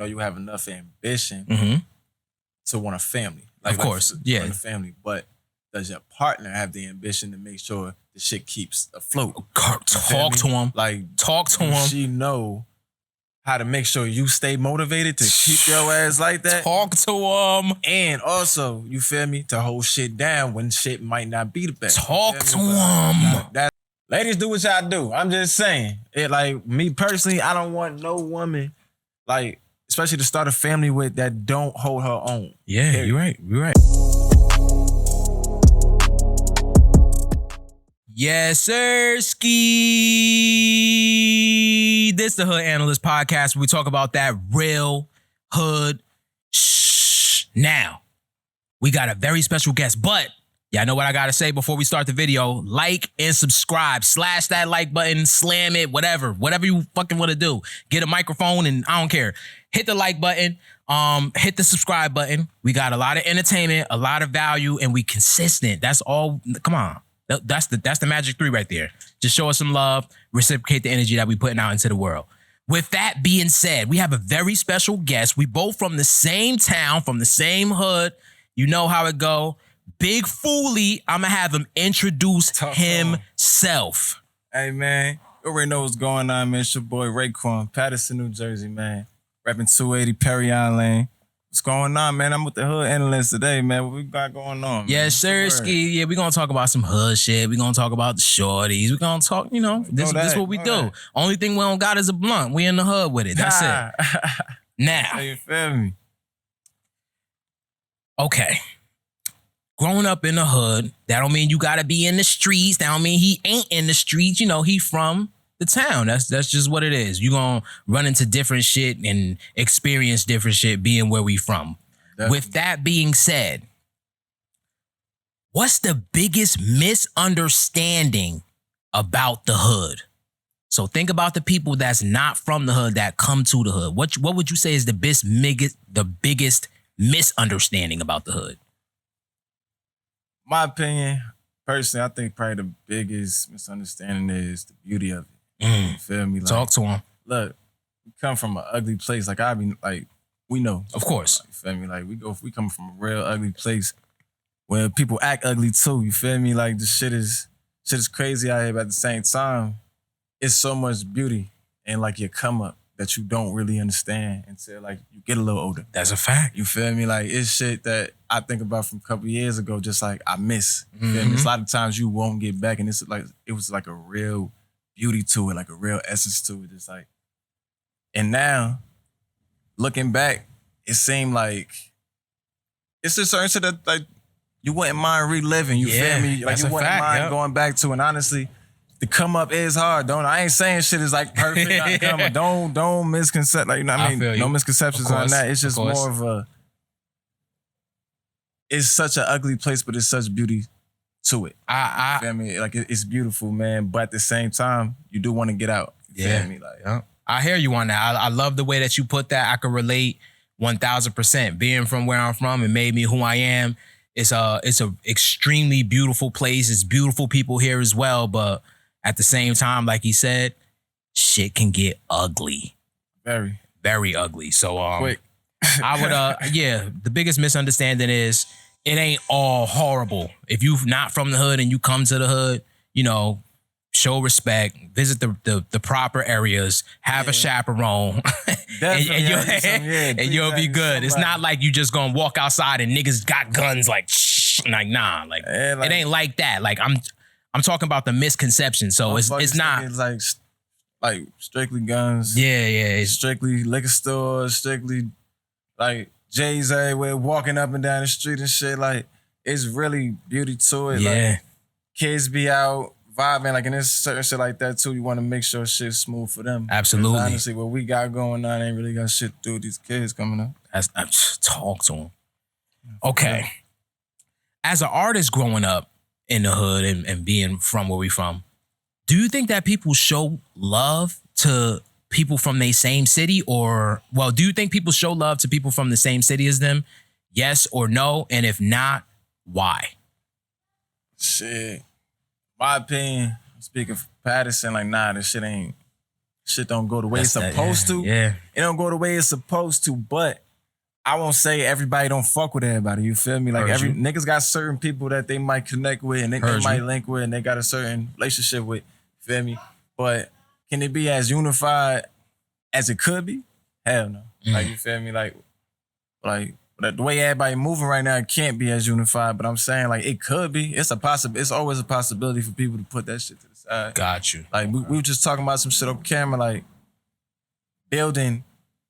know you have enough ambition to want a family. Of course, yeah. Want a family, but does your partner have the ambition to make sure the shit keeps afloat? Talk to him. Like, talk to him. She know how to make sure you stay motivated to keep your ass like that. Talk to him. And also, you feel me, to hold shit down when shit might not be the best. Talk to him. Ladies, do what y'all do. I'm just saying. It, like, me personally, I don't want no woman, like, especially to start a family with, that don't hold her own. Yeah, period. You're right. Yes, sir, ski. This the Hood Analyst Podcast where we talk about that real hood shh. Now, we got a very special guest, but y'all know what I gotta say before we start the video. Like and subscribe. Slash that like button, slam it, whatever you fucking want to do. Get a microphone and I don't care. Hit the like button. Hit the subscribe button. We got a lot of entertainment, a lot of value, and we consistent. That's all. Come on. That's the magic 3 right there. Just show us some love, reciprocate the energy that we putting out into the world. With that being said, we have a very special guest. We both from the same town, from the same hood. You know how it go. Big Foolie, I'm going to have him introduce himself. Hey, man. You already know what's going on, man. It's your boy Raekwon, Patterson, New Jersey, man. Repping 280 Perry Lane. What's going on, man? I'm with the Hood Analyst today, man. What we got going on, man? Yes, sir, Ski. Yeah, we're going to talk about some hood shit. We're going to talk about the shorties. We're going to talk, you know, this is what we do. Only thing we don't got is a blunt. We in the hood with it. That's it. Now. You feel me? Okay. Growing up in the hood, that don't mean you got to be in the streets. That don't mean he ain't in the streets. You know, he from the town. That's just what it is. You gonna run into different shit and experience different shit being where we from. Definitely. With that being said, what's the biggest misunderstanding about the hood? So think about the people that's not from the hood that come to the hood. What would you say is the biggest misunderstanding about the hood? My opinion, personally, I think probably the biggest misunderstanding is the beauty of it. You feel me? Like, talk to him. Look, we come from an ugly place. Like, we know. Of course. You feel me? Like, we come from a real ugly place where people act ugly too. You feel me? Like, the shit is crazy out here, but at the same time, it's so much beauty and like your come up that you don't really understand until like you get a little older. That's a fact. You feel me? Like, it's shit that I think about from a couple years ago, just like I miss. You feel me? It's a lot of times you won't get back, and it was like a real beauty to it, like a real essence to it. It's like, and now, looking back, it seemed like it's a certain shit that like you wouldn't mind reliving. You feel me? Like you wouldn't mind going back to. And honestly, the come up is hard. Don't I ain't saying shit is like perfect. Not the come up. Don't misconcept. Like, you know what I mean? No misconceptions on that. It's just more of a. It's such an ugly place, but it's such beauty to it. You feel me? Like, it's beautiful, man. But at the same time, you do want to get out. You feel me? Like, I hear you on that. I love the way that you put that. I can relate 1000%. Being from where I'm from, it made me who I am. It's a extremely beautiful place. It's beautiful people here as well. But at the same time, like he said, shit can get ugly. Very, very ugly. So quick. I would the biggest misunderstanding is it ain't all horrible. If you're not from the hood and you come to the hood, you know, show respect, visit the proper areas, have a chaperone, and you'll be good. It's not like you just gonna walk outside and niggas got guns like shh, like nah, like it ain't like that. Like I'm talking about the misconception. So it's not. It's like strictly guns. Yeah. It's strictly liquor stores, strictly like J's everywhere, walking up and down the street and shit. Like, it's really beauty to it. Yeah. Like, kids be out vibing, like, and there's certain shit like that too. You want to make sure shit's smooth for them. Absolutely. Honestly, what we got going on ain't really got shit to do with these kids coming up. Talk to them. Okay. As an artist growing up in the hood and being from where we from, do you think that people show love to people from the same city, do you think people show love to people from the same city as them? Yes or no? And if not, why? Shit. My opinion, speaking for Patterson, like, nah, this shit ain't shit don't go the way it's supposed to. Yeah. It don't go the way it's supposed to, but I won't say everybody don't fuck with everybody. You feel me? Like niggas got certain people that they might connect with and they might link with and they got a certain relationship with. You feel me? But can it be as unified as it could be? Hell no. Like, you feel me? Like the way everybody moving right now, it can't be as unified. But I'm saying, like, it could be. It's always a possibility for people to put that shit to the side. Got you. Like, we were just talking about some shit on camera, like building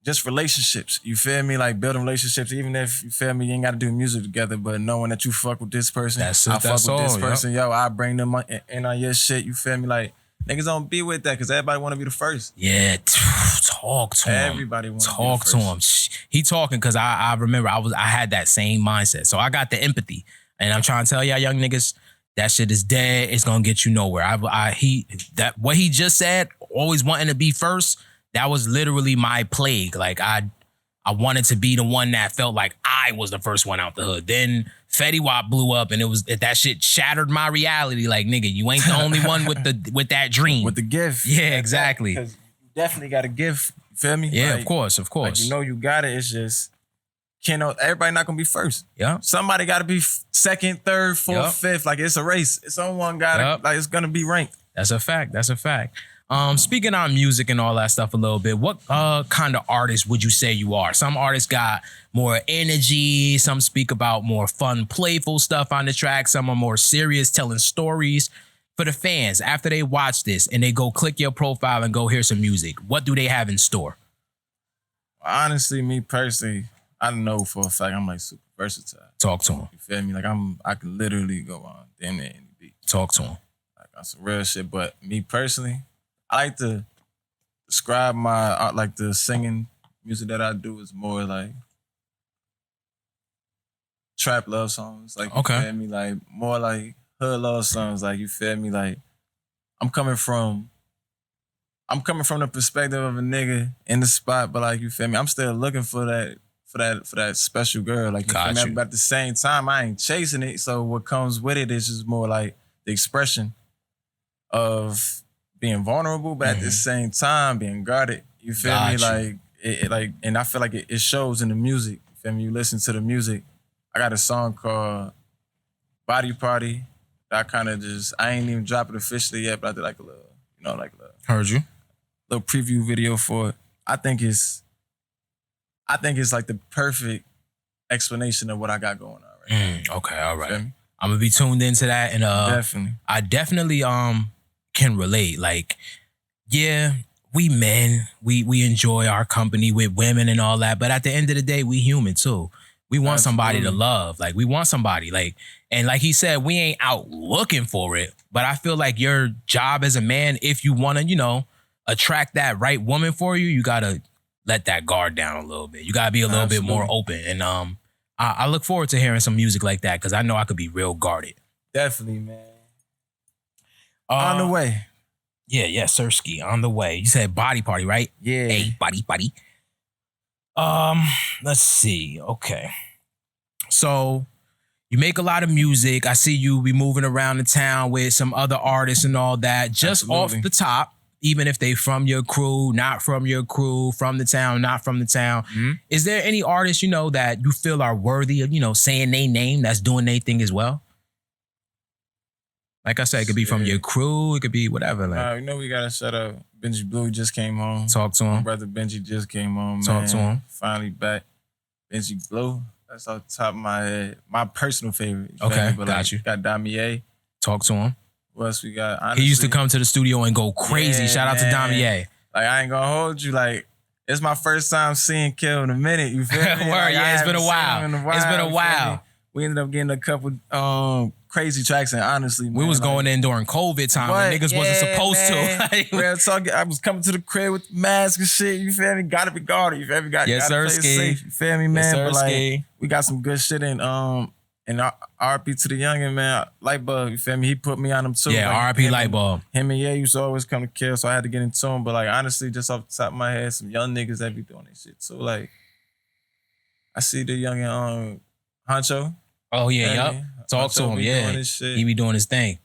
just relationships. You feel me? Like building relationships, even if you feel me, you ain't got to do music together, but knowing that you fuck with this person, I fuck with this person, yo, I bring them in on your shit. You feel me? Like, niggas don't be with that because everybody want to be the first. Yeah, talk to him. Everybody want to talk to him. He talking because I remember I had that same mindset. So I got the empathy, and I'm trying to tell y'all young niggas that shit is dead. It's gonna get you nowhere. What he just said, always wanting to be first. That was literally my plague. Like I wanted to be the one that felt like I was the first one out the hood. Then Fetty Wap blew up, and that shit shattered my reality. Like, nigga, you ain't the only one with that dream. With the gift. Yeah, exactly. Because you definitely got a gift. You feel me? Yeah, like, of course. Like, you know you got it. It's just, everybody not gonna be first. Yeah. Somebody got to be second, third, fourth, fifth. Like, it's a race. Someone got to, like, it's gonna be ranked. That's a fact. Speaking on music and all that stuff a little bit, what kind of artist would you say you are? Some artists got more energy. Some speak about more fun, playful stuff on the track. Some are more serious, telling stories. For the fans, after they watch this and they go click your profile and go hear some music, what do they have in store? Honestly, me personally, I know for a fact I'm like super versatile. Talk to him. You feel me? Like I can literally go on damn near any beat. Talk to him. Like, on some real shit. But me personally, I like to describe my art, like the singing music that I do is more like trap love songs. Like, you feel me? Like, more like hood love songs. Like, you feel me? Like, I'm coming from the perspective of a nigga in the spot, but like, you feel me? I'm still looking for that special girl. Like, you feel me? But at the same time, I ain't chasing it. So what comes with it is just more like the expression of being vulnerable, but at the same time being guarded. You feel me? Like it and I feel like it shows in the music. You feel me? You listen to the music. I got a song called Body Party that I ain't even dropped it officially yet, but I did like a little, Heard you. Little preview video for it. I think it's like the perfect explanation of what I got going on right now. Okay, all right. I'm gonna be tuned into that, and definitely. I definitely can relate. Like, yeah, we men, we enjoy our company with women and all that, but at the end of the day, we human too. We want somebody to love. Like, we want somebody, like, and like he said, we ain't out looking for it, but I feel like your job as a man, if you want to, attract that right woman for you, you gotta let that guard down a little bit. You gotta be a little bit more open. And I look forward to hearing some music like that, because I know I could be real guarded. Definitely, man. On the way. Yeah, Sirski, on the way. You said Body Party, right? Yeah. Hey, body. Let's see. Okay. So you make a lot of music. I see you be moving around the town with some other artists and all that. Just off the top, even if they from your crew, not from your crew, from the town, not from the town. Is there any artists, that you feel are worthy of, saying their name, that's doing their thing as well? Like I said, it could be from your crew. It could be whatever. Like, we got to shut up. Benji Blue just came home. Talk to him. My brother Benji just came home, Talk to him. Finally back. Benji Blue. That's off the top of my head. My personal favorite. Okay, but got you. Got Damier. Talk to him. What else we got? Honestly, he used to come to the studio and go crazy. Shout out to Damier. Like, I ain't gonna hold you. Like, it's my first time seeing Kill in a minute. You feel me? Word, yeah, it's been a while. It's been a while. We ended up getting a couple crazy tracks, and honestly, we was going in during COVID time when niggas wasn't supposed to. Real talk, I was coming to the crib with mask and shit. You feel me? Gotta be guarded. You feel me? Gotta play it safe. You feel me, man? But like, we got some good shit in RP to the youngin', man. Lightbulb, you feel me? He put me on him too. Yeah, like, RP Lightbulb. Him and used to always come to Kill, so I had to get into him. But like, honestly, just off the top of my head, some young niggas that be doing this shit. So like, I see the youngin' Honcho. Oh yeah, yup. Talk to him, yeah. He be doing his thing.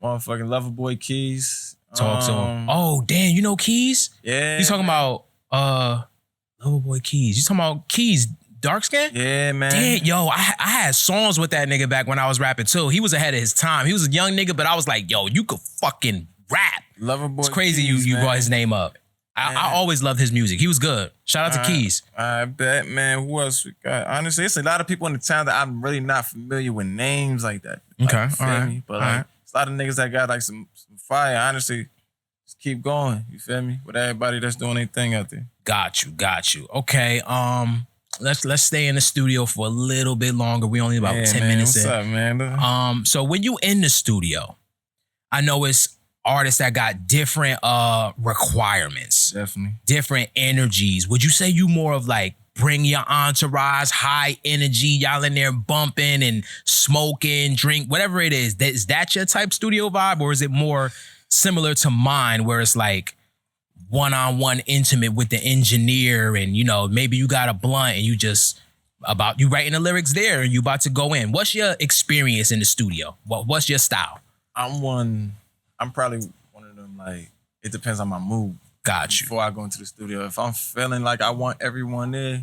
Motherfucking Loverboy Keys. Talk to him. Oh, damn, you know Keys? Yeah. He's talking about Loverboy Keys. You talking about Keys, dark skin? Yeah, man. Damn, yo, I had songs with that nigga back when I was rapping too. He was ahead of his time. He was a young nigga, but I was like, yo, you could fucking rap. Loverboy. It's crazy Keys, you man. brought his name up. I always loved his music. He was good. Shout out to Keys. I bet, man. Who else we got? Honestly, it's a lot of people in the town that I'm really not familiar with names like that. Like, Okay, feel all right, me? But all like, right. it's a lot of niggas that got like some fire. Honestly, just keep going. You feel me? With everybody that's doing their thing out there. Got you. Okay, let's stay in the studio for a little bit longer. We only about 10 minutes What's in. up, man? So when you in the studio, I know it's artists that got different requirements, Definitely. different energies. Would you say you more of like bring your entourage, high energy, y'all in there bumping and smoking, drink, whatever it is? Is that your type studio vibe, or is it more similar to mine where it's like one-on-one intimate with the engineer and, you know, maybe you got a blunt and you writing the lyrics there and you about to go in? What's your experience in the studio? What's your style? I'm probably one of them, like, it depends on my mood. Got you. Before I go into the studio, if I'm feeling like I want everyone there,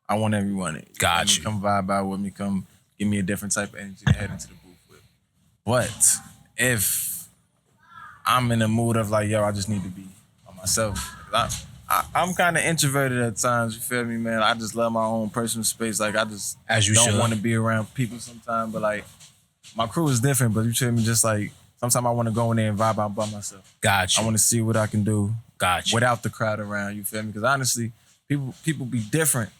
I want everyone there. Got you. Come vibe out with me, come give me a different type of energy to head into the booth with. But if I'm in the mood of like, yo, I just need to be by myself. I'm kind of introverted at times, you feel me, man? I just love my own personal space. Like, I just don't want to be around people sometimes, but like, my crew is different, but you feel me, just like, sometimes I want to go in there and vibe out by myself. Got you. I want to see what I can do. Got you. Without the crowd around, you feel me? Because honestly, people be different.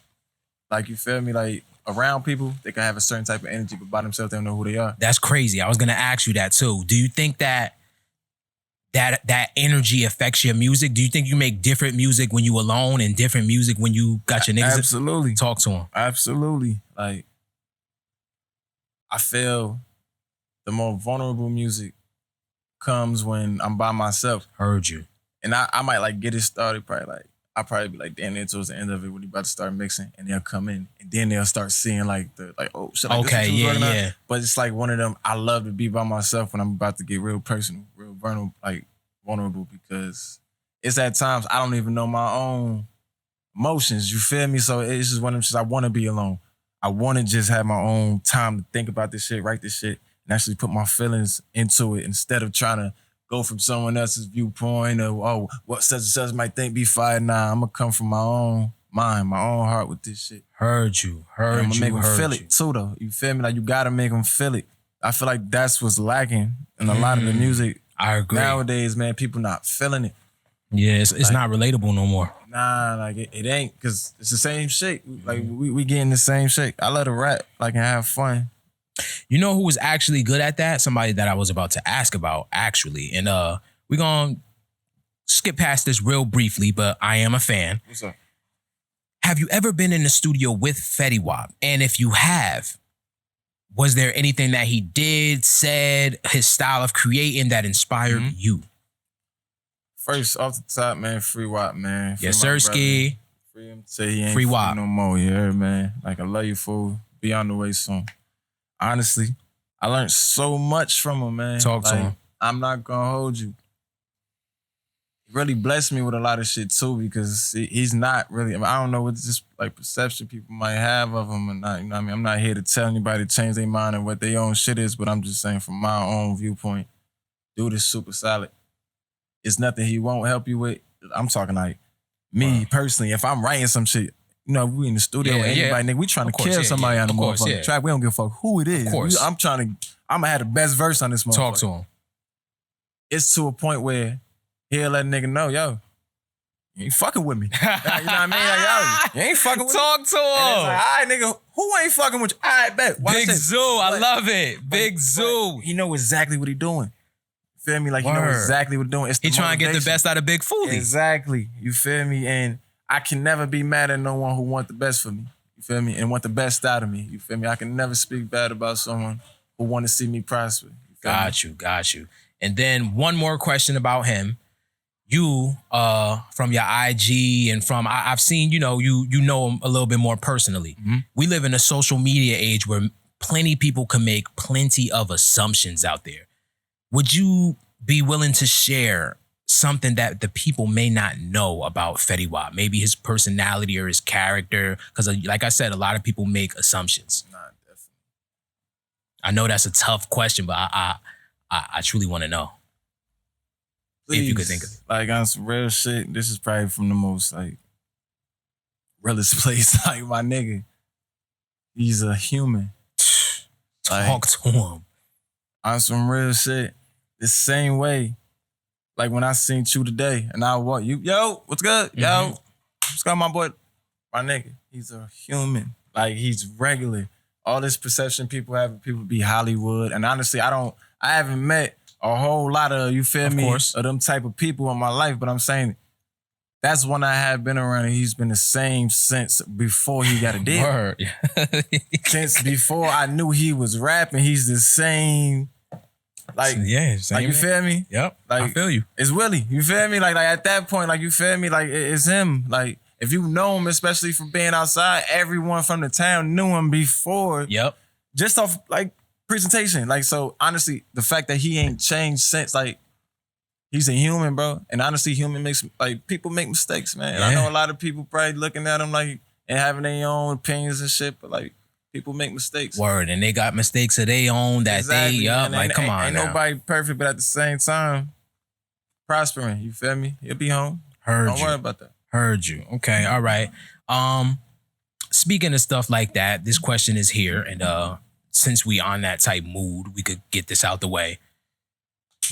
Like, you feel me? Like, around people, they can have a certain type of energy, but by themselves, they don't know who they are. That's crazy. I was going to ask you that too. Do you think that energy affects your music? Do you think you make different music when you alone and different music when you got your niggas? Absolutely. Talk to them. Absolutely. Like, I feel the more vulnerable music comes when I'm by myself. Heard you. And I might like get it started I'll probably be like damn near towards the end of it when you about to start mixing, and they'll come in and then they'll start seeing like oh shit. Like, okay, yeah. But it's like one of them, I love to be by myself when I'm about to get real personal, real vulnerable, because it's at times I don't even know my own emotions. You feel me? So it's just one of them shit. I want to be alone. I want to just have my own time to think about this shit, write this shit, and actually put my feelings into it instead of trying to go from someone else's viewpoint or, what such and such might think be fire. Nah, I'm going to come from my own mind, my own heart with this shit. Heard you. I'm going to make them feel it too, though. You feel me? Like, you got to make them feel it. I feel like that's what's lacking in a lot of the music. I agree. Nowadays, man, people not feeling it. Yeah, it's not relatable no more. Nah, like, it ain't, because it's the same shit. Like, we getting the same shit. I love to rap, like, and have fun. You know who was actually good at that? Somebody that I was about to ask about, actually. And we're going to skip past this real briefly, but I am a fan. What's up? Have you ever been in the studio with Fetty Wap? And if you have, was there anything that he did, said, his style of creating that inspired you? First, off the top, man, free Wap, man. Yes, sir, Ski. Free him, say he ain't Free free Wap. no more, you heard, man? Like, I love you, fool. Be on the way soon. Honestly, I learned so much from him, man. Talk to him. I'm not gonna hold you. He really blessed me with a lot of shit too, because he's not really, I don't know what just like perception people might have of him or not. You know what I mean? I'm not here to tell anybody to change their mind and what their own shit is, but I'm just saying from my own viewpoint, dude is super solid. It's nothing he won't help you with. I'm talking like me personally, if I'm writing some shit, you know, we in the studio with anybody, nigga, we trying to kill somebody on the motherfucking track. We don't give a fuck who it is. Of course. I'm gonna have the best verse on this motherfucker. Talk to him. It's to a point where he'll let a nigga know, yo, you ain't fucking with me. You know what I mean? Like, yo, you ain't fucking with me. Talk to him. And it's like, all right, nigga, who ain't fucking with you? All right, bet. Big Zoo, I love it. Big Zoo. He know exactly what he doing. You feel me? Like, he know exactly what he doing. It's he trying to get the best out of Big Foodie. Exactly. You feel me? And I can never be mad at no one who want the best for me. You feel me? And want the best out of me. You feel me? I can never speak bad about someone who want to see me prosper. Got you. And then one more question about him. You, from your IG and from, I've seen, you know him a little bit more personally. Mm-hmm. We live in a social media age where plenty people can make plenty of assumptions out there. Would you be willing to share something that the people may not know about Fetty Wap? Maybe his personality or his character? Because like I said, a lot of people make assumptions. Nah, definitely. I know that's a tough question, but I truly want to know. Please, if you could think of it. Like on some real shit, this is probably from the most like realest place. Like my nigga, he's a human. Talk to him. On some real shit, the same way. Like when I seen you today, and I walk you, yo, what's good? Yo, what's good, my boy? My nigga, he's a human. Like he's regular. All this perception people have of people be Hollywood, and honestly, I haven't met a whole lot of, you feel me, of them type of people in my life, but I'm saying that's one I have been around, and he's been the same since before he got a deal. Word. Since before I knew he was rapping, he's the same. Like, yeah, same like you feel me? Yep, like, I feel you. It's Willie, you feel me? Like at that point, like you feel me? Like it's him. Like if you know him, especially from being outside, everyone from the town knew him before. Yep. Just off like presentation. Like so, honestly, the fact that he ain't changed since, like he's a human, bro. And honestly, people make mistakes, man. And I know a lot of people probably looking at him like and having their own opinions and shit, but like. People make mistakes. Word, and they got mistakes of their own that exactly, they up. Like, come on, ain't now. nobody perfect, but at the same time, prospering. You feel me? He'll be home. Don't worry about that. Heard you. Okay, all right. Speaking of stuff like that, this question is here, and since we on that type mood, we could get this out the way.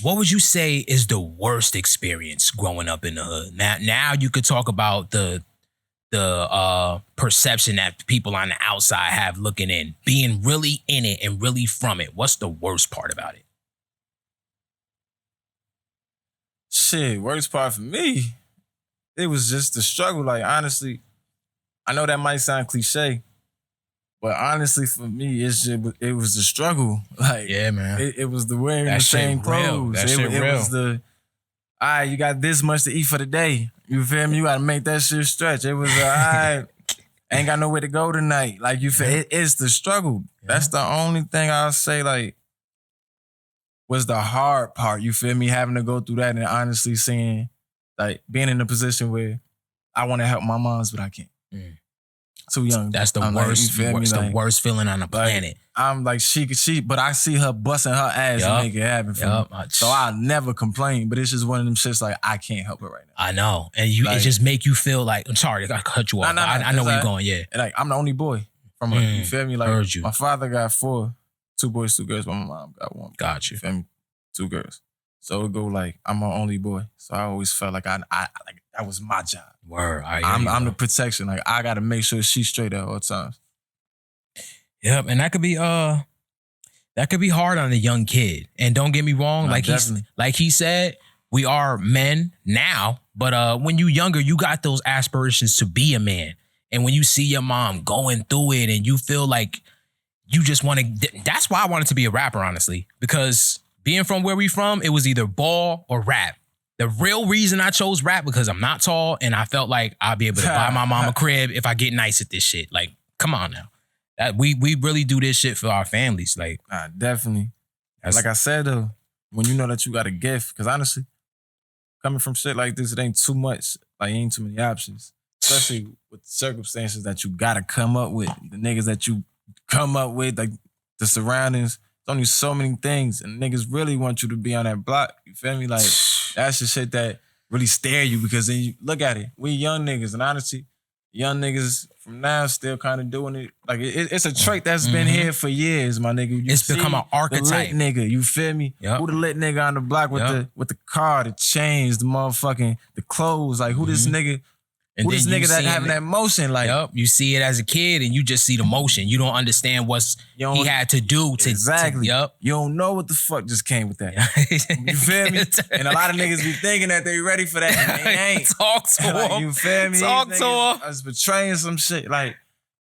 What would you say is the worst experience growing up in the hood? Now you could talk about the perception that people on the outside have looking in, being really in it and really from it. What's the worst part about it? Shit, worst part for me, it was just the struggle. Like, honestly, I know that might sound cliche, but honestly, for me, it was the struggle. Like, yeah, man. It was the wearing the same clothes. It was the, all right, you got this much to eat for the day. You feel me? You gotta make that shit stretch. It was all right. Ain't got nowhere to go tonight. Like you feel it's the struggle. Yeah. That's the only thing I'll say like was the hard part. You feel me? Having to go through that and honestly seeing like being in a position where I want to help my moms, but I can't. Too young. That's the worst. Like, the worst feeling on the planet. I'm like she, but I see her busting her ass and make it happen for me. So I never complain, but it's just one of them shits like I can't help it right now. I know, and it just make you feel like I'm sorry I cut you off. I know where you're going. Yeah, and like I'm the only boy from her. You feel me? Like heard you. My father got 4, 2 boys, 2 girls. But my mom got 1. Got you. Feel me? 2 girls. So it go like I'm my only boy. So I always felt like I like that was my job. Word. I'm the protection. Like I gotta make sure she's straight at all times. Yep, and that could be hard on a young kid. And don't get me wrong, like he said, we are men now, but when you younger, you got those aspirations to be a man. And when you see your mom going through it and you feel like you just want to, that's why I wanted to be a rapper, honestly, because being from where we from, it was either ball or rap. The real reason I chose rap because I'm not tall and I felt like I'll be able to buy my mom a crib if I get nice at this shit. Like, come on now. That we really do this shit for our families. Like, definitely. Like I said though, when you know that you got a gift, because honestly, coming from shit like this, it ain't too much. Like, ain't too many options. Especially with the circumstances that you gotta come up with, the niggas that you come up with, like the surroundings. There's only so many things, and niggas really want you to be on that block. You feel me? Like, that's the shit that really stare you because then you look at it. We young niggas, and honestly, young niggas from now still kind of doing it. Like, it's a trait that's been here for years, my nigga. It's become an archetype. The lit nigga, you feel me? Yep. Who the lit nigga on the block with the car, the chains, the motherfucking, the clothes? Like, who this nigga? And who this nigga that having that motion? Like, you see it as a kid and you just see the motion. You don't understand he had to do to exactly. You don't know what the fuck just came with that. You feel me? And a lot of niggas be thinking that they ready for that. And they ain't. Talk to him. You feel me? Talk to him. I was betraying some shit. Like,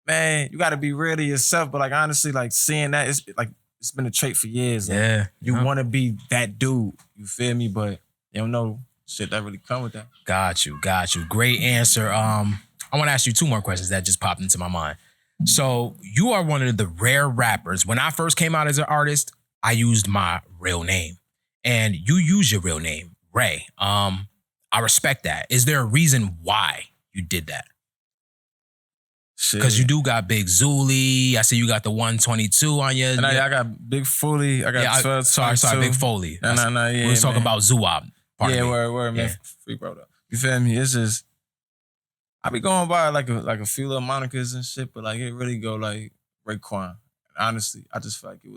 man, you got to be real to yourself. But like, honestly, like seeing that, it's been a trait for years. Like, yeah. You want to be that dude. You feel me? But you don't know shit that really come with that. Got you. Great answer. I want to ask you 2 more questions that just popped into my mind. So you are one of the rare rappers. When I first came out as an artist, I used my real name. And you use your real name, Ray. I respect that. Is there a reason why you did that? Because you do got Big Zuli. I see you got the 122 on your. And I got Big Foley. I got 12. Sorry, Big Foley. No, yeah. We was talking about Zuwab. Yeah, word, man. Free bro though. You feel me? It's just I be going by like a few little monikers and shit, but like it really go like Raekwon. Honestly, I just feel like it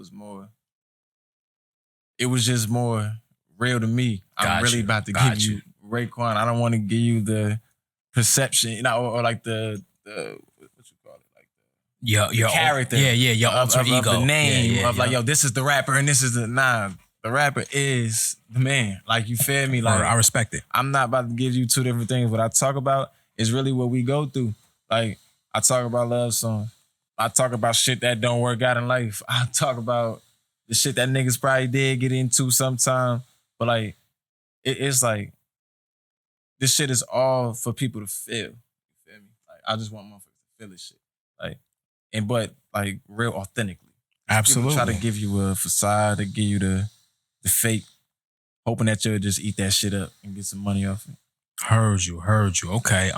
was just more real to me. I'm really about to give you Raekwon. I don't want to give you the perception, you know, or like the what you call it, like your character. Your alter ego. Of the name of like, yo, this is the rapper and this is the the rapper is the man. Like, you feel me? Like, I respect it. I'm not about to give you two different things. What I talk about is really what we go through. Like, I talk about love songs. I talk about shit that don't work out in life. I talk about the shit that niggas probably did get into sometime. But like, it's like, this shit is all for people to feel. You feel me? Like, I just want motherfuckers to feel this shit. Like, but like real authentically. Absolutely. People try to give you a facade, to give you the fake, hoping that you'll just eat that shit up and get some money off it. Heard you. Okay.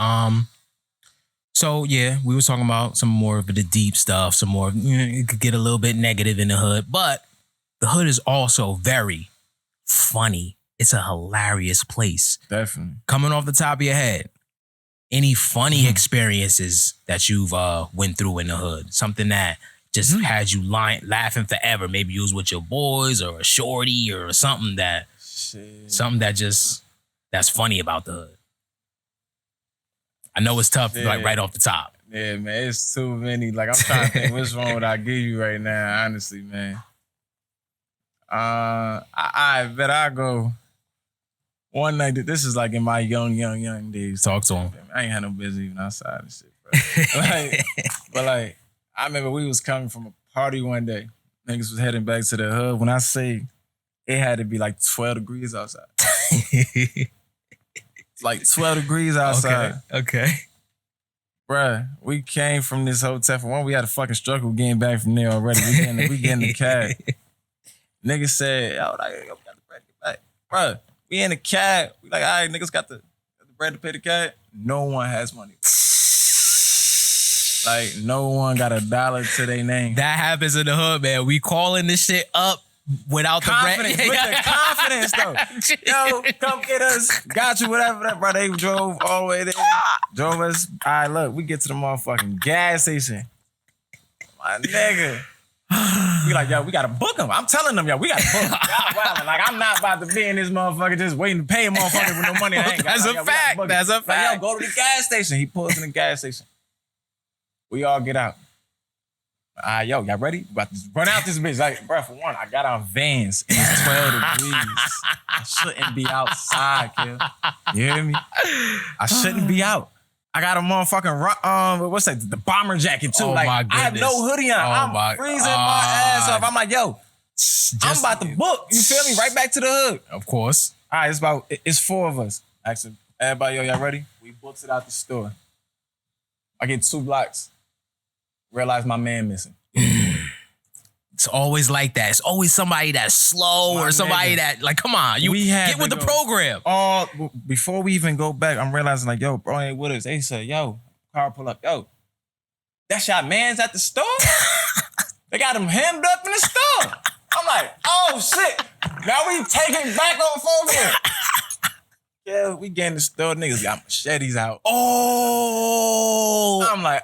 So yeah, we was talking about some more of the deep stuff, some more, it could get a little bit negative in the hood, but the hood is also very funny. It's a hilarious place. Definitely. Coming off the top of your head, any funny experiences that you've went through in the hood? Something that just had you laughing forever. Maybe you was with your boys or a shorty or something that's funny about the hood. I know it's tough, like right off the top. Yeah, man, it's too many. Like, I'm trying to think which one would I give you right now, honestly, man. I bet I go one night. This is like in my young days. Talk to him. I ain't had no business even outside and shit, bro. But I remember we was coming from a party one day. Niggas was heading back to the hood. When I say it had to be like 12 degrees outside. Like 12 degrees outside. Okay. Bruh, we came from this hotel. For one, we had a fucking struggle getting back from there already. We getting the cab. Niggas said, yo, we got the bread to get back. Bruh, we in the cab. We like, all right, niggas got the bread to pay the cab. No one has money. Like, no one got $1 to their name. That happens in the hood, man. We calling this shit up without confidence, the bread. With the confidence, though. Yo, come get us. Got you, whatever that, bro. They drove all the way there. Drove us. All right, look, we get to the motherfucking gas station. My nigga. We like, yo, we gotta book them. I'm telling them, yo, we gotta book them. Like, I'm not about to be in this motherfucker just waiting to pay a motherfucker with no money. I ain't got. That's a fact. That's a fact. Like, yo, go to the gas station. He pulls in the gas station. We all get out. Yo, y'all ready? About to run out this bitch. Like, bro, for one, I got on Vans and it's 12 degrees. I shouldn't be outside, kid. You hear me? I shouldn't be out. I got a motherfucking, what's that? The bomber jacket, too. Oh, like, my goodness. I have no hoodie on. I'm freezing my ass off. I'm like, yo, I'm about to book. You feel me? Right back to the hood. Of course. All right, it's 4 of us. Actually, everybody, yo, y'all ready? We booked it out the store. I get 2 blocks. Realize my man missing. It's always like that. It's always somebody that's slow or somebody that, like, come on, you get with the program. Before we even go back, I'm realizing, like, yo, bro ain't with us. They said, yo, car pull up. Yo, that's your man's at the store? They got him hemmed up in the store. I'm like, oh, shit. Now we taking back on phone here. Yeah, we get in the store. Niggas got machetes out. Oh. I'm like,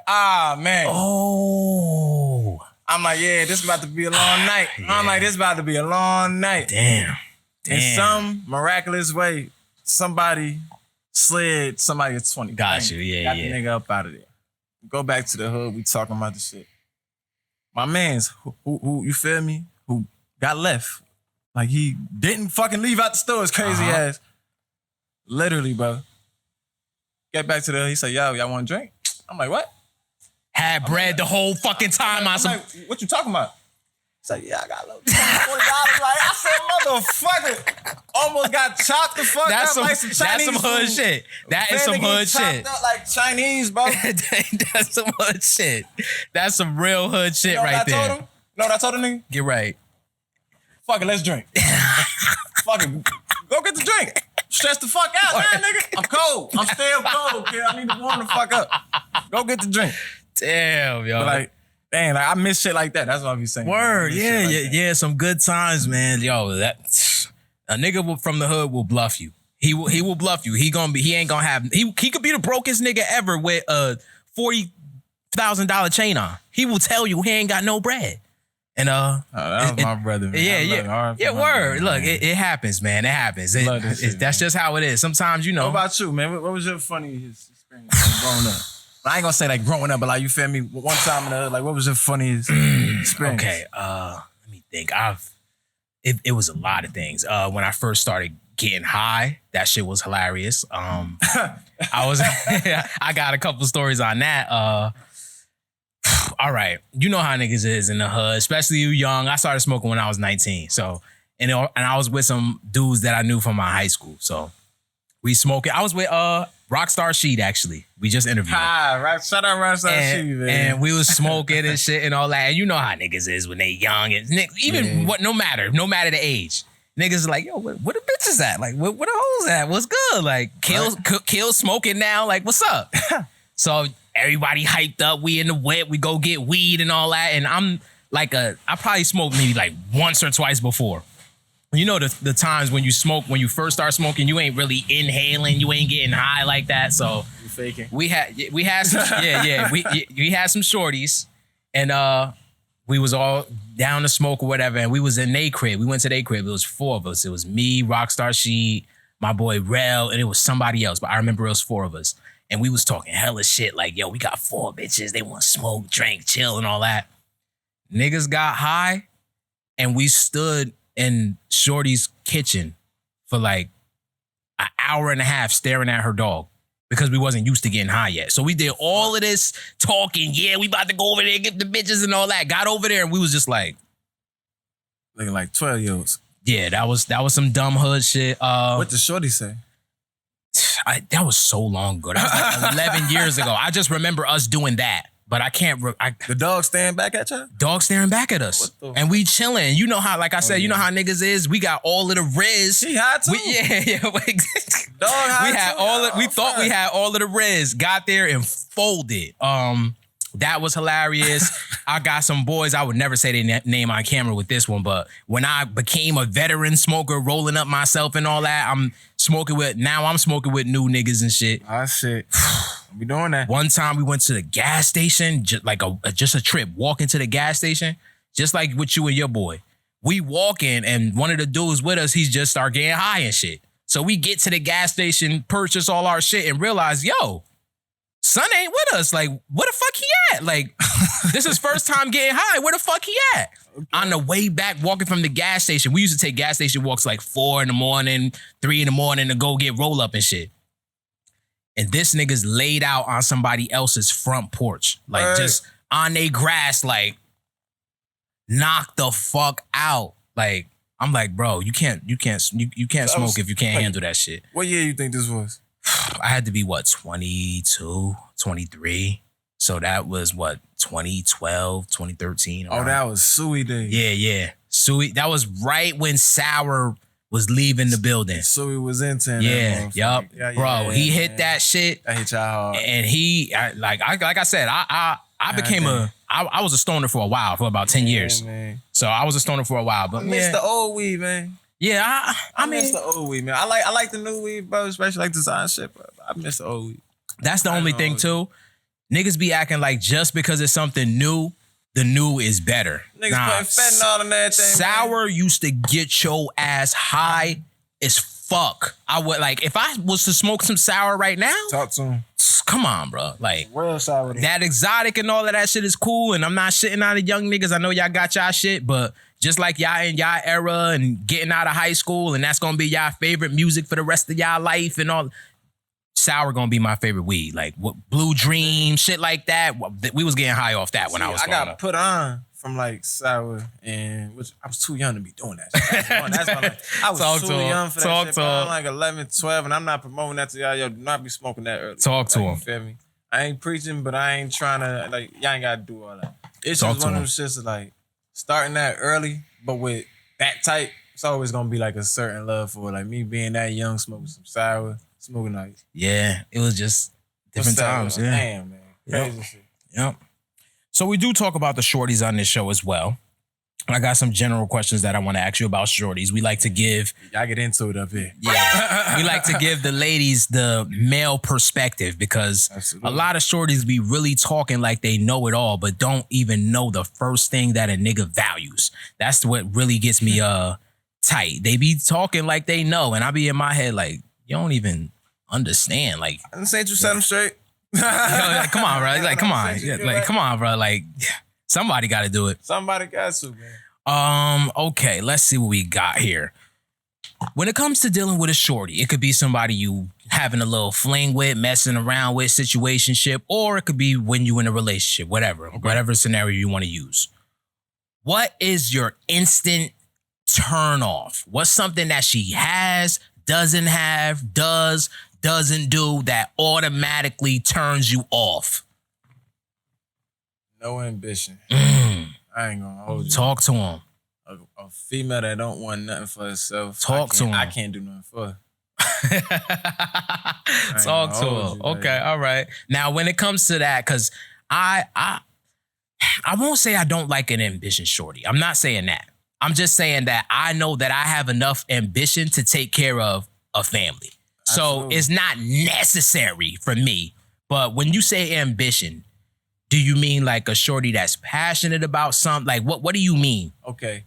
man. Oh. I'm like, yeah, this about to be a long night. Yeah. I'm like, this about to be a long night. Damn. In some miraculous way, somebody slid somebody at 20. Got you, yeah, Got the nigga up out of there. Go back to the hood. We talking about the shit. My man's who you feel me? Who got left. Like, he didn't fucking leave out the store. His crazy ass. Literally, bro. Get back to the hood. He said, yo, y'all want a drink? I'm like, what? Had bread the whole fucking time. I'm like, what you talking about? He's like, yeah, I got a little $20. Like, I said, motherfucker, almost got chopped the fuck up like some Chinese That's some hood food. Shit. That is some hood shit. Up like Chinese, bro. That's some hood shit. That's some real hood shit right there. Told him? Know what I told him, nigga? Get right. Fuck it, let's drink. Fuck it, go get the drink. Stress the fuck out, man, nigga. I'm cold. I'm still cold, kid. I need to warm the fuck up. Go get the drink. Damn, yo. But like, dang, like, I miss shit like that. That's what I be saying. Word, yeah. Some good times, man. Yo, that a nigga from the hood will bluff you. He will bluff you. He ain't gonna have. He could be the brokest nigga ever with a $40,000 chain on. He will tell you he ain't got no bread. And that was my brother. Man. Yeah. Word. Look, it happens, man. It happens. That's just how it is. Sometimes, you know. What about you, man? What was your funniest experience growing up? I ain't gonna say like growing up, but like you feel me. One time in the hood, like what was your funniest experience? Okay, let me think. It was a lot of things. When I first started getting high, that shit was hilarious. I got a couple stories on that. All right, you know how niggas is in the hood, especially you young. I started smoking when I was 19, so and I was with some dudes that I knew from my high school. So we smoking. I was with Rockstar Sheet, actually. We just interviewed him. Shout out Rockstar Sheet, man. And we was smoking and shit and all that. And you know how niggas is when they young. And no matter the age. Niggas like, yo, where the bitches at? Like, where the hoes at? What's good? Like, Kill smoking now. Like, what's up? So everybody hyped up. We in the wet. We go get weed and all that. And I'm like I probably smoked maybe like once or twice before. You know the times when you smoke, when you first start smoking, you ain't really inhaling, you ain't getting high like that. So you faking. We had some we had some shorties, and we was all down to smoke or whatever, and we was in they crib. We went to they crib. It was 4 of us. It was me, Rockstar Sheet, my boy Rel, and it was somebody else. But I remember it was 4 of us, and we was talking hella shit like, yo, we got 4 bitches. They want to smoke, drink, chill, and all that. Niggas got high, and we stood in Shorty's kitchen for like an hour and a half staring at her dog because we wasn't used to getting high yet. So we did all of this talking. Yeah, we about to go over there and get the bitches and all that. Got over there and we was just like looking like 12-year-olds. Yeah, that was some dumb hood shit. What did Shorty say? That was so long ago. That was like 11 years ago. I just remember us doing that. But I can't. The dog staring back at you? Dog staring back at us. And we chilling. You know how, like I said, you know how niggas is. We got all of the Riz. She hot too. Dog hot too. We thought we had all of the Riz. Got there and folded. That was hilarious. I got some boys. I would never say their name on camera with this one, but when I became a veteran smoker, rolling up myself and all that, I'm smoking with new niggas and shit. Ah, shit. We doing that. One time we went to the gas station, just a trip, walking to the gas station, just like with you and your boy. We walk in and one of the dudes with us, he's just start getting high and shit. So we get to the gas station, purchase all our shit and realize, yo, son ain't with us. Like, where the fuck he at? Like, this is first time getting high. Where the fuck he at? Okay. On the way back, walking from the gas station, we used to take gas station walks like 4 a.m, 3 a.m. to go get roll up and shit. And this nigga's laid out on somebody else's front porch, like just on they grass, like knock the fuck out. Like, I'm like, bro, you can't smoke if you can't handle that shit. What year you think this was? I had to be, 22, 23. So that was, 2012, 2013. Oh, that was Suey days. Yeah. Suey, that was right when Sour was leaving the building. Suey was into it. Yeah, yup. Bro, he hit that shit. I hit y'all hard. And like I said, I was a stoner for a while, for about 10 years. Man. So I was a stoner for a while. But I miss the old weed, man. Yeah, I miss the old weed, man. I like the new weed, bro, especially like design shit, bro. I miss the old weed. That's the only thing too. Niggas be acting like just because it's something new, the new is better. Niggas putting fentanyl in that thing. Sour used to get your ass high as fuck. I would if I was to smoke some sour right now. Talk to him. Come on, bro. Like real sour. That exotic and all of that shit is cool. And I'm not shitting on the young niggas. I know y'all got y'all shit, but just like y'all in y'all era and getting out of high school, and that's gonna be y'all favorite music for the rest of y'all life and all. Sour gonna be my favorite weed. Like Blue Dream, shit like that. We was getting high off that when I was growing up. I got put on from sour, and which I was too young to be doing that shit. I was too young for that shit. I'm like 11, 12, and I'm not promoting that to y'all. Yo, do not be smoking that early. Talk to him. You feel me? I ain't preaching, but I ain't trying to, y'all ain't gotta do all that. It's just one of them shits starting that early, but with that type, it's always gonna be like a certain love for it. Like me being that young, smoking some sour, smoking like Yeah, it was just different times. Yeah. Damn, man. Crazy shit. Yep. So we do talk about the shorties on this show as well. I got some general questions that I want to ask you about shorties. We like to give... Y'all get into it up here. Yeah. We like to give the ladies the male perspective because a lot of shorties be really talking like they know it all, but don't even know the first thing that a nigga values. That's what really gets me tight. They be talking like they know, and I be in my head like, you don't even understand. Like, I didn't say you set them straight. like, come on, bro. Like, come on. Yeah, like, come on, bro. Like, somebody got to do it. Somebody got to, man. Okay, let's see what we got here. When it comes to dealing with a shorty, it could be somebody you having a little fling with, messing around with, situationship, or it could be when you in a relationship, whatever scenario you want to use. What is your instant turn off? What's something that she has, doesn't have, doesn't do that automatically turns you off? No ambition. I ain't gonna hold you. Talk to him. A female that don't want nothing for herself. Talk to him. I can't do nothing for her. Talk to him. Okay, all right. Now, when it comes to that, because I won't say I don't like an ambition shorty. I'm not saying that. I'm just saying that I know that I have enough ambition to take care of a family. So it's not necessary for me. But when you say ambition, do you mean like a shorty that's passionate about something? Like what do you mean? Okay.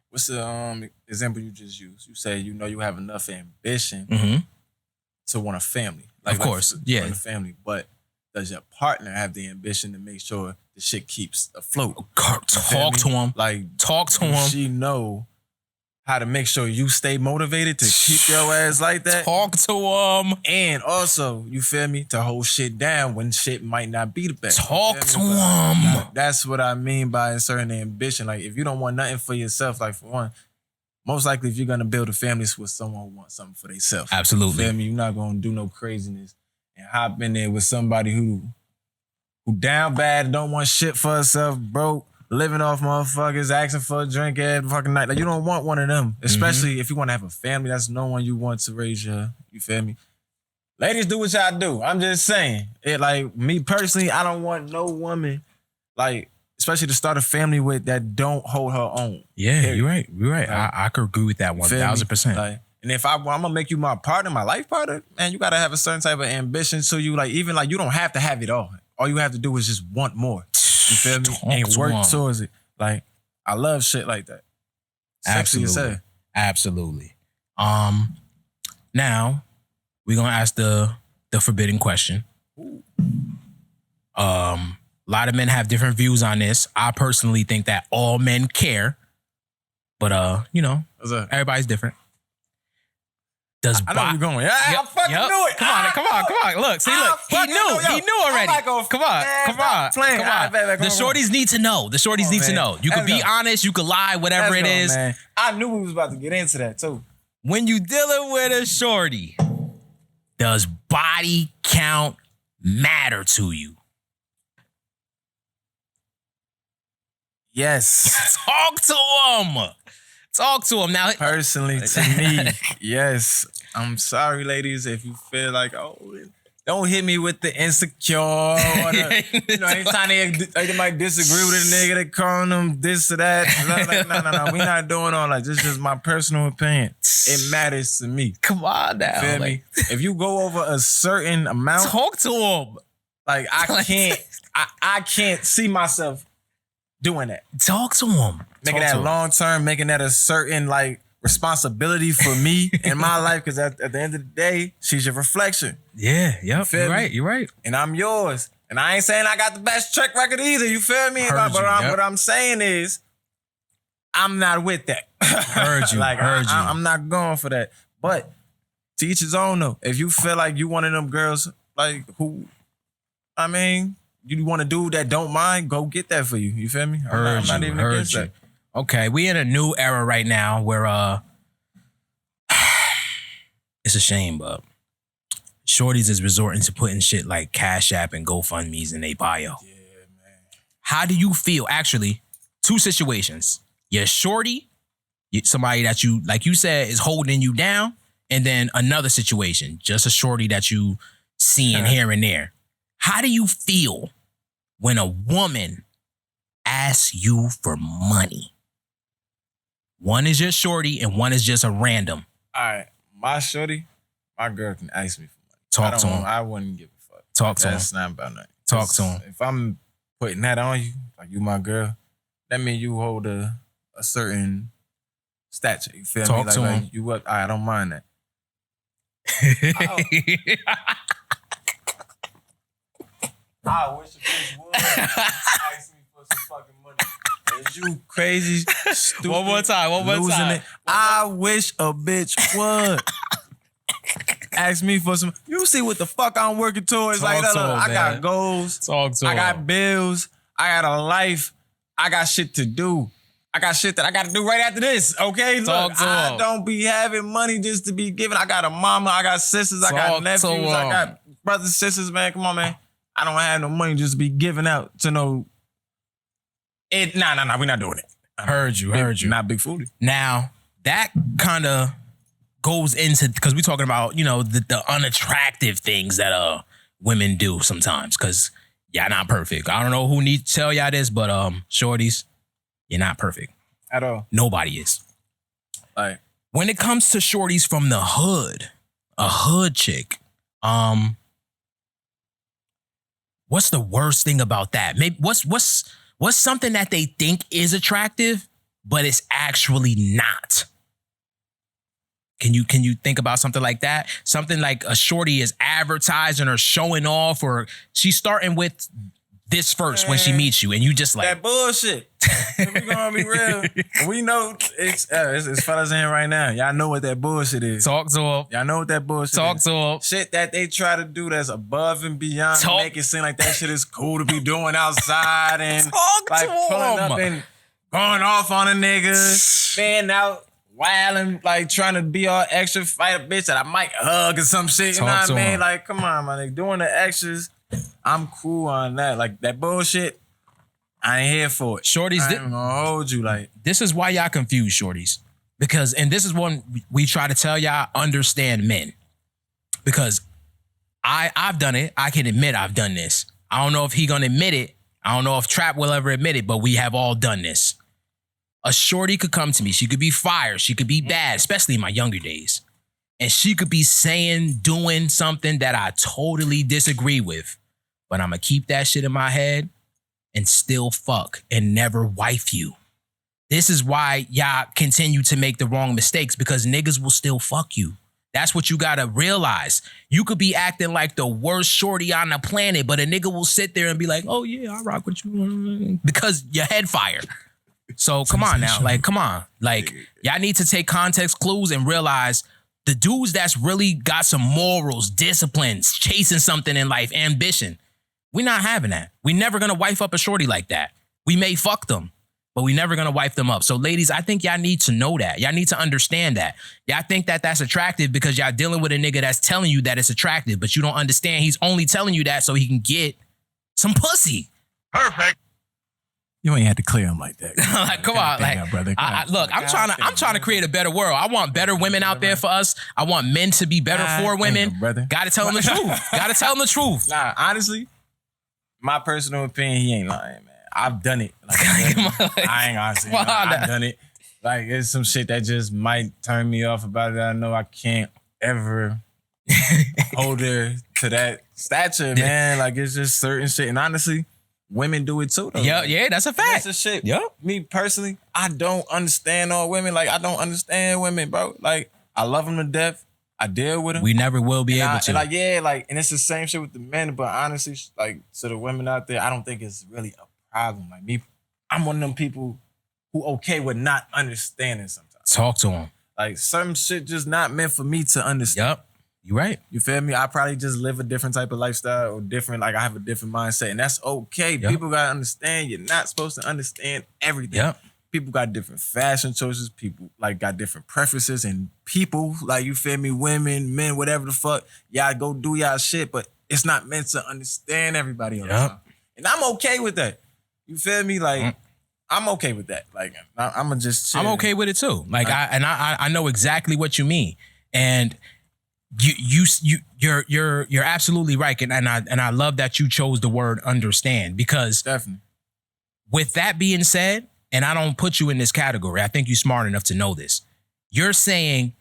What's the example you just used? You say you know you have enough ambition to want a family. Of course. Yeah. Want a family. But does your partner have the ambition to make sure the shit keeps afloat? Talk to him. Like talk to him. She know how to make sure you stay motivated to keep your ass like that. Talk to him. And also, you feel me, to hold shit down when shit might not be the best. Talk to him. That's what I mean by a certain ambition. Like, if you don't want nothing for yourself, like, for one, most likely if you're going to build a family, it's with someone who wants something for themselves. Absolutely. You feel me? You're not going to do no craziness and hop in there with somebody who down bad, don't want shit for herself, broke, living off motherfuckers, asking for a drink every fucking night. Like, you don't want one of them, especially if you want to have a family. That's no one you want to raise your, you feel me? Ladies, do what y'all do. I'm just saying. It, like, me personally, I don't want no woman, like, especially to start a family with that don't hold her own. Yeah, you're right. You're right. Like, I could agree with that 1,000%. Like, and if I'm gonna make you my partner, my life partner, man, you gotta have a certain type of ambition. So you like, even like, you don't have to have it all. All you have to do is just want more. You feel me? And work towards it. Like, I love shit like that. Absolutely. Absolutely. Now we're gonna ask the forbidden question. A lot of men have different views on this. I personally think that all men care, but you know, everybody's different. I know you're going. Yeah, I fucking knew it. Come on. Look, see, look. He knew already. Come on. The shorties need to know. The shorties need to know. You could be honest. You could lie. Whatever it is. Man. I knew we was about to get into that too. When you dealing with a shorty, does body count matter to you? Yes. Talk to him. Talk to him now. Personally, to me, yes. I'm sorry, ladies, if you feel like, oh, don't hit me with the insecure. Or the, you know, anytime they might disagree with a nigga, they calling them this or that. Like, no. We not doing all that. This is just my personal opinion. It matters to me. Come on now. Feel me? If you go over a certain amount, talk to him. Like, I can't see myself doing that. Talk to him. Making that long term, making that a certain like responsibility for me in my life. Because at the end of the day, she's your reflection. Yeah, yep. You're right. And I'm yours. And I ain't saying I got the best track record either. You feel me? What I'm saying is, I'm not with that. Heard you. I'm not going for that. But to each his own though. If you feel like you one of them girls, like who, I mean, you want a dude that don't mind, go get that for you. You feel me? I'm not even against that. Okay, we in a new era right now where it's a shame, but shorties is resorting to putting shit like Cash App and GoFundMe's in their bio. Yeah, man. How do you feel? Actually, two situations. You're shorty somebody that you, like you said, is holding you down, and then another situation, just a shorty that you seeing here and there. How do you feel when a woman asks you for money? One is just shorty and one is just a random. All right, my shorty, my girl can ask me for money. Talk to him. I wouldn't give a fuck. Talk to him. That's not about nothing. Talk to him. If I'm putting that on you, like you my girl, that means you hold a certain stature. You feel me? Talk to him. Like you what? I don't mind that. I wish a bitch would ask me for some fucking money. Is you crazy? Stupid, One more time. It. I wish a bitch would ask me for some. You see what the fuck I'm working towards? Talk like, to him, I got man. goals. Talk to I him. got bills. I got a life. I got shit to do. I got shit that I got to do right after this. Okay, Talk look, to I him. don't be having money just to be given. I got a mama. I got sisters. I Talk got to nephews. I him. got brothers, sisters. Man, come on, man. I don't have no money just to be giving out to no. Nah. We're not doing it. Heard you. Not big foodie. Now, that kind of goes into, because we're talking about, the unattractive things that women do sometimes, because y'all not perfect. I don't know who needs to tell y'all this, but shorties, you're not perfect. At all. Nobody is. Like, when it comes to shorties from the hood, a hood chick, what's the worst thing about that? Maybe what's something that they think is attractive, but it's actually not? Can you think about something like that? Something like a shorty is advertising or showing off, or she's starting with this first when she meets you, and you just like that bullshit. If we gonna be real, we know it's fellas in here right now. Y'all know what that bullshit is. Talk to them. Y'all know what that bullshit Talk is. to them. Shit that they try to do that's above and beyond, make it seem like that shit is cool to be doing outside and Talk like to pulling them. up and going off on a nigga, staying out wilding, like trying to be all extra, fight a bitch that I might hug or some shit. You know what I mean? Like, come on, my nigga, doing the extras. I'm cool on that. Like that bullshit, I ain't here for it. Shorties, I ain't gonna hold you. Like, this is why y'all confused, shorties. Because, and this is one we try to tell y'all, understand men. Because I've done it. I can admit I've done this. I don't know if he gonna admit it. I don't know if Trap will ever admit it, but we have all done this. A shorty could come to me. She could be fire. She could be bad, especially in my younger days. And she could be saying, doing something that I totally disagree with. But I'm going to keep that shit in my head and still fuck and never wife you. This is why y'all continue to make the wrong mistakes, because niggas will still fuck you. That's what you got to realize. You could be acting like the worst shorty on the planet, but a nigga will sit there and be like, oh yeah, I rock with you. Because your head fire. So come on now. Like, come on. Like, y'all need to take context clues and realize the dudes that's really got some morals, disciplines, chasing something in life, ambition. We're not having that. We never gonna wife up a shorty like that. We may fuck them, but we never gonna wife them up. So ladies, I think y'all need to know that. Y'all need to understand that. Y'all think that that's attractive because y'all dealing with a nigga that's telling you that it's attractive, but you don't understand he's only telling you that so he can get some pussy. Perfect. you ain't had to clear him like that. Like, come on, like, brother. Look, I'm trying to create a better world. I want better women out there for us. I want men to be better for women. Gotta tell them the truth. Gotta tell them the truth. Nah, honestly, my personal opinion, he ain't lying, man. I've done it. Like, I ain't honestly. I've done it. Like, it's some shit that just might turn me off about it. I know I can't ever hold her to that stature, man. Like, it's just certain shit. And honestly, women do it too, though. Yeah, that's a fact. That's the shit. Yep. Me personally, I don't understand all women. Like, I don't understand women, bro. Like, I love them to death. I deal with them. We never will be able to. And it's the same shit with the men, but honestly, like, to the women out there, I don't think it's really a problem. Like, me, I'm one of them people who okay with not understanding sometimes. Talk to them. Like, some shit just not meant for me to understand. Yep. You right. You feel me? I probably just live a different type of lifestyle or different, like, I have a different mindset, and that's okay. Yep. People gotta understand you're not supposed to understand everything. Yep. People got different fashion choices. People, like, got different preferences, and people, like, you feel me, women, men, whatever the fuck, y'all go do y'all shit, but it's not meant to understand everybody all the time. And I'm okay with that. You feel me? Like, I'm okay with that. Like, I'm gonna just chill. I'm okay with it too. Like, I know exactly what you mean, and you're absolutely right, and I love that you chose the word understand, because Definitely. with that being said, and I don't put you in this category, I think you're smart enough to know this. You're saying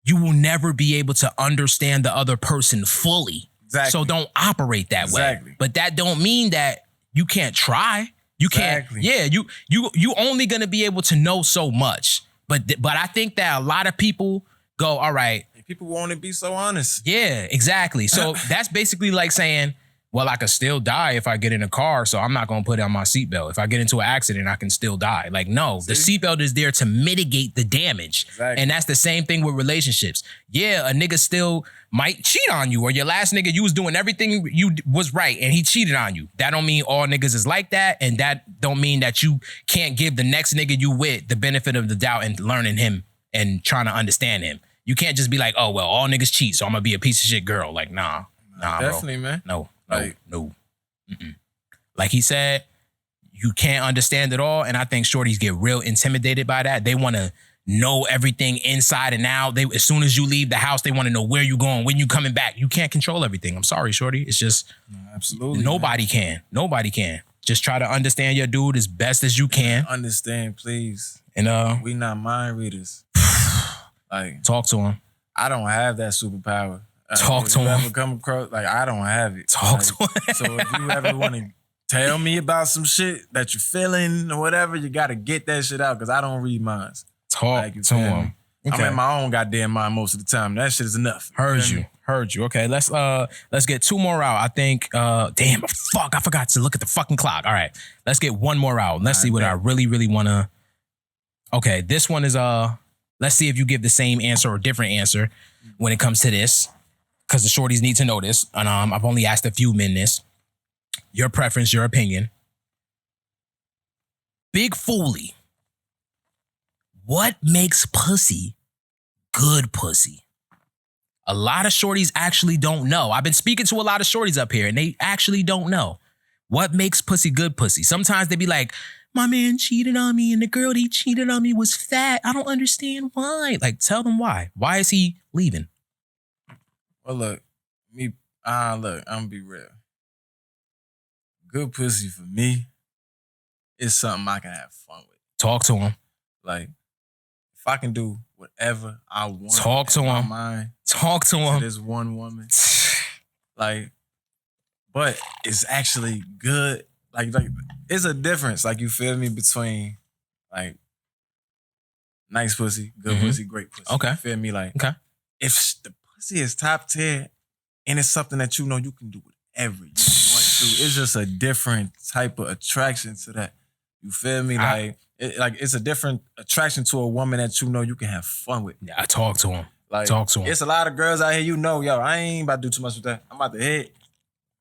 you will never be able to understand the other person fully. Exactly. So don't operate that way. But that don't mean that you can't try. You can't. Yeah, you only gonna be able to know so much. But I think that a lot of people go, all right. People want to be so honest. Yeah, exactly. So that's basically like saying, well, I could still die if I get in a car, so I'm not going to put on my seatbelt. If I get into an accident, I can still die. Like, no, the seatbelt is there to mitigate the damage. Exactly. And that's the same thing with relationships. Yeah, a nigga still might cheat on you, or your last nigga, you was doing everything you was right and he cheated on you. That don't mean all niggas is like that, and that don't mean that you can't give the next nigga you with the benefit of the doubt and learning him and trying to understand him. You can't just be like, oh, well, all niggas cheat, so I'm going to be a piece of shit girl. Like, nah, definitely, bro. Man. No. Mm-mm. Like he said, you can't understand it all. And I think shorties get real intimidated by that. They want to know everything inside and out. As soon as you leave the house, they want to know where you going, when you coming back. You can't control everything. I'm sorry, shorty. It's just, absolutely. Nobody can. Nobody can. Just try to understand your dude as best as you can. Understand, please. And we not mind readers. Like, talk to him. I don't have that superpower. Talk to him. Ever come across, like, I don't have it. Talk to him. So if you ever want to tell me about some shit that you're feeling or whatever, you got to get that shit out, because I don't read minds. Talk to him. Okay. I'm in my own goddamn mind most of the time. That shit is enough. Heard you. Okay, let's get two more out. I think. Damn, fuck! I forgot to look at the fucking clock. All right, let's get one more out. Let's see what I really wanna. Okay, this one is Let's see if you give the same answer or different answer when it comes to this, because the shorties need to know this. And I've only asked a few men this. Your preference, your opinion. Big Foolie. What makes pussy good pussy? A lot of shorties actually don't know. I've been speaking to a lot of shorties up here, and they actually don't know. What makes pussy good pussy? Sometimes they be like, my man cheated on me and the girl he cheated on me was fat. I don't understand why. Like, tell them why. Why is he leaving? Well, look, I'm gonna be real. Good pussy for me is something I can have fun with. Talk to him. Like, if I can do whatever I want. Talk to him. Talk to him. This one woman. Like, but it's actually good. Like it's a difference, like, you feel me, between like nice pussy, good pussy, great pussy. Okay. You feel me? Like, okay. If the pussy is top tier and it's something that you know you can do whatever you want to, it's just a different type of attraction to that. You feel me? It's a different attraction to a woman that you know you can have fun with. Yeah, I talk to him. Like, talk to him. It's a lot of girls out here, yo, I ain't about to do too much with that. I'm about to hit.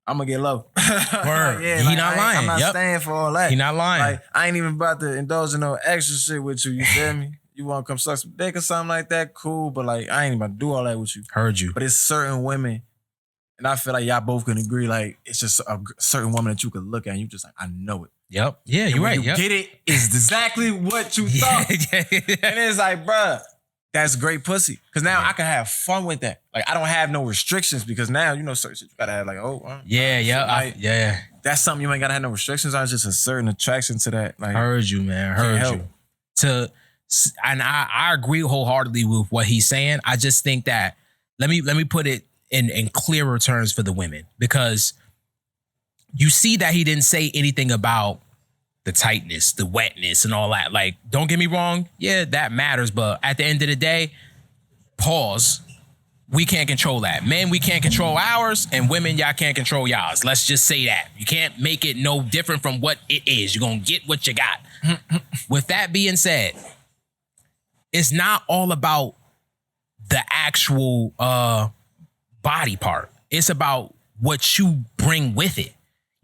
I'm gonna get low. Word. Yeah, he not lying. I'm not staying for all that. He not lying. Like, I ain't even about to indulge in no extra shit with you. You feel me? You want to come suck some dick or something like that? Cool. But like, I ain't even about to do all that with you. Heard you. But it's certain women, and I feel like y'all both can agree. Like, it's just a certain woman that you can look at and you just like, I know it. Yep. Yeah, you're right. You get it. It's exactly what you thought. And it's like, bruh, that's great pussy. Because now I can have fun with that. Like, I don't have no restrictions, because now, certain shit you gotta have, like, yeah. That's something you ain't gotta have no restrictions on. It's just a certain attraction to that. Like, heard you, man. Heard you. And I agree wholeheartedly with what he's saying. I just think that, let me put it in clearer terms for the women, because you see that he didn't say anything about the tightness, the wetness, and all that. Like, don't get me wrong. Yeah, that matters. But at the end of the day, pause. We can't control that. Men, we can't control ours, and women, y'all can't control y'all's. Let's just say that. You can't make it no different from what it is. You're going to get what you got. With that being said, it's not all about the actual body part. It's about what you bring with it,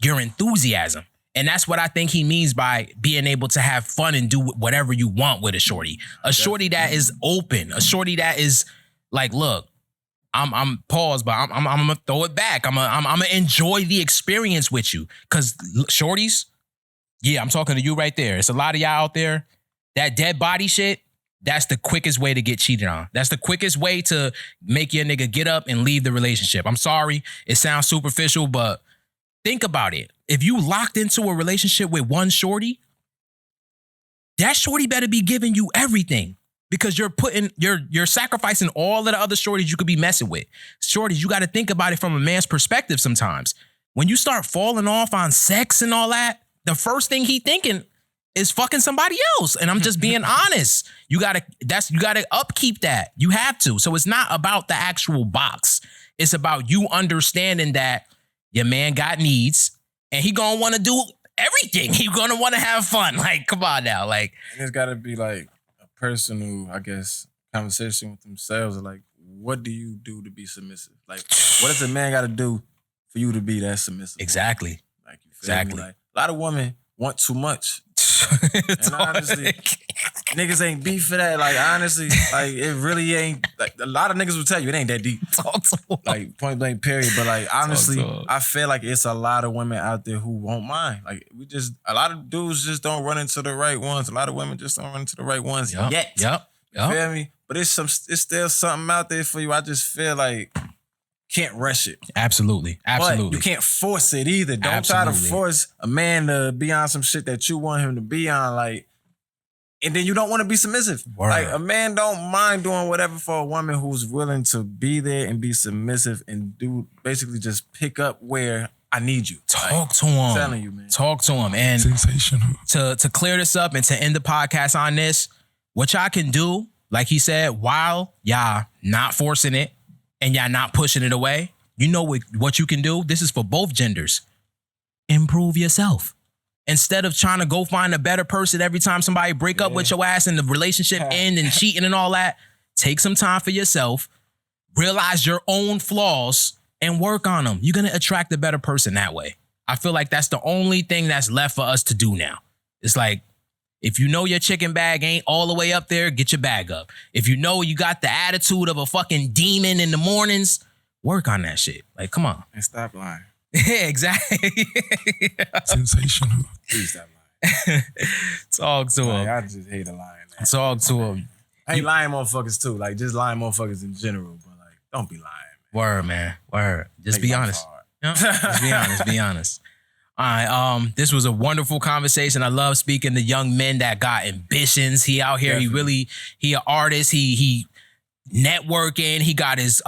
your enthusiasm. And that's what I think he means by being able to have fun and do whatever you want with a shorty. A shorty that is open. A shorty that is like, look, I'm paused, but I'm gonna throw it back. I'm gonna enjoy the experience with you. Cause shorties, Yeah, I'm talking to you right there. It's a lot of y'all out there. That dead body shit, that's the quickest way to get cheated on. That's the quickest way to make your nigga get up and leave the relationship. I'm sorry, it sounds superficial, but think about it. If you locked into a relationship with one shorty, that shorty better be giving you everything because you're sacrificing all of the other shorties you could be messing with. Shorties, you got to think about it from a man's perspective sometimes. When you start falling off on sex and all that, the first thing he thinking is fucking somebody else. And I'm just being honest. You gotta upkeep that. You have to. So it's not about the actual box. It's about you understanding that your man got needs and he gonna want to do everything. He gonna want to have fun. Like, come on now. Like, and it's gotta be like a personal, I guess, conversation with themselves. Like, what do you do to be submissive? Like, what does a man gotta do for you to be that submissive? Exactly. Like, you feel me? Like, a lot of women want too much. And honestly, niggas ain't beef for that. Like, honestly, like, it really ain't. Like, a lot of niggas will tell you it ain't that deep. Talk to him. Like, point blank, period. But, like, honestly, I feel like it's a lot of women out there who won't mind. Like, a lot of dudes just don't run into the right ones. A lot of women just don't run into the right ones yet. Yep. You feel me? But it's still something out there for you. I just feel like can't rush it. Absolutely. But you can't force it either. Don't try to force a man to be on some shit that you want him to be on. Like, and then you don't want to be submissive. Word. Like, a man don't mind doing whatever for a woman who's willing to be there and be submissive and do basically just pick up where I need you. Talk to him. I'm telling you, man. Talk to him. And sensational. To clear this up and to end the podcast on this, what y'all can do, like he said, while y'all not forcing it, and y'all not pushing it away, you know what you can do? This is for both genders. Improve yourself. Instead of trying to go find a better person every time somebody break up with your ass and the relationship end and cheating and all that, take some time for yourself, realize your own flaws, and work on them. You're going to attract a better person that way. I feel like that's the only thing that's left for us to do now. It's like, if you know your chicken bag ain't all the way up there, get your bag up. If you know you got the attitude of a fucking demon in the mornings, work on that shit. Like, come on. And stop lying. Yeah, exactly. Sensational. Please stop lying. Talk to him. I just hate a lying. Man. Talk to him. I hate lying motherfuckers too. Like, just lying motherfuckers in general. But, like, don't be lying. Word, man. Word. Just Take be honest. Just be honest. Be honest. All right, this was a wonderful conversation. I love speaking to young men that got ambitions. He out here, Definitely. he an artist. He networking. He got his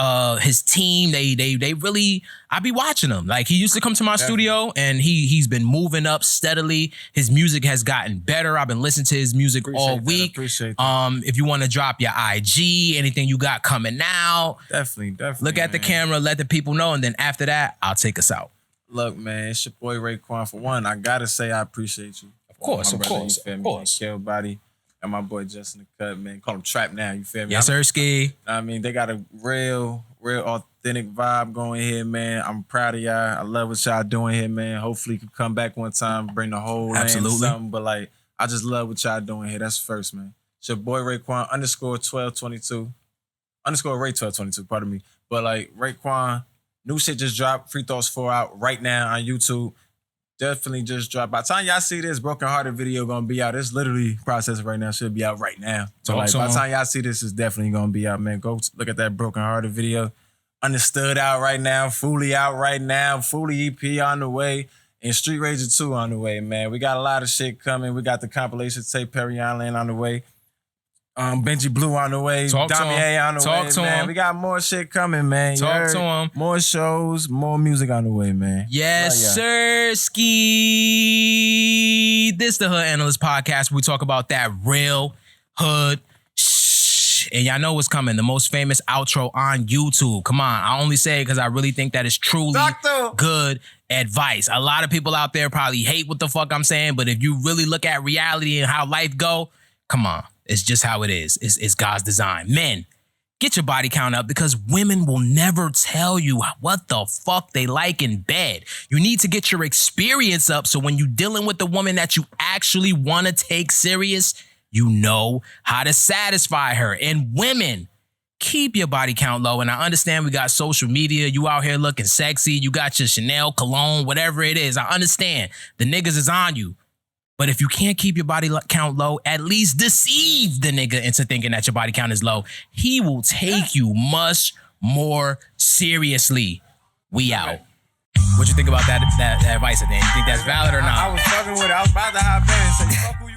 team. They really, I be watching him. Like, he used to come to my studio and he's been moving up steadily. His music has gotten better. I've been listening to his music all week. Appreciate that. If you want to drop your IG, anything you got coming out, Definitely. look at the camera, let the people know, and then after that, I'll take us out. Look, man, it's your boy Raekwon. For one, I gotta say I appreciate you. Of course, My of brother, course, you feel of me? course. Killbody and my boy Justin the Cut, man. Call him Trap now, you feel me? Yes, sir, Ski. I mean, they got a real authentic vibe going here, man. I'm proud of y'all. I love what y'all doing here, man. Hopefully you can come back one time, bring the whole land or something. But, like, I just love what y'all doing here. That's first, man. It's your boy Raekwon _1222. Ray1222, pardon me. But, like, Raekwon, new shit just dropped. Free Thoughts 4 out right now on YouTube. Definitely just dropped. By the time y'all see this Broken Hearted video gonna be out, it's literally processing right now. Should be out right now. So, like, by the time y'all see this, it's definitely gonna be out, man. Go look at that Broken Hearted video. Understood out right now. Fully out right now. Fully EP on the way. And Street Ranger 2 on the way, man. We got a lot of shit coming. We got the compilation tape Perry Island on the way. Benji Blue on the way. Damier on the way, man. We got more shit coming, man. Talk to him. More shows, more music on the way, man. Yes, sir, Ski. This the Hood Analyst Podcast. We talk about that real hood shh. And y'all know what's coming. The most famous outro on YouTube. Come on. I only say it because I really think that is truly good advice. A lot of people out there probably hate what the fuck I'm saying, but if you really look at reality and how life go, come on. It's just how it is. It's God's design. Men, get your body count up because women will never tell you what the fuck they like in bed. You need to get your experience up so when you're dealing with the woman that you actually want to take serious, you know how to satisfy her. And women, keep your body count low. And I understand we got social media. You out here looking sexy. You got your Chanel cologne, whatever it is. I understand. The niggas is on you. But if you can't keep your body count low, at least deceive the nigga into thinking that your body count is low. He will take you much more seriously. We out. What you think about that advice, Dan? You think that's valid or not? I was fucking with it. I was about to hop in and say, fuck who you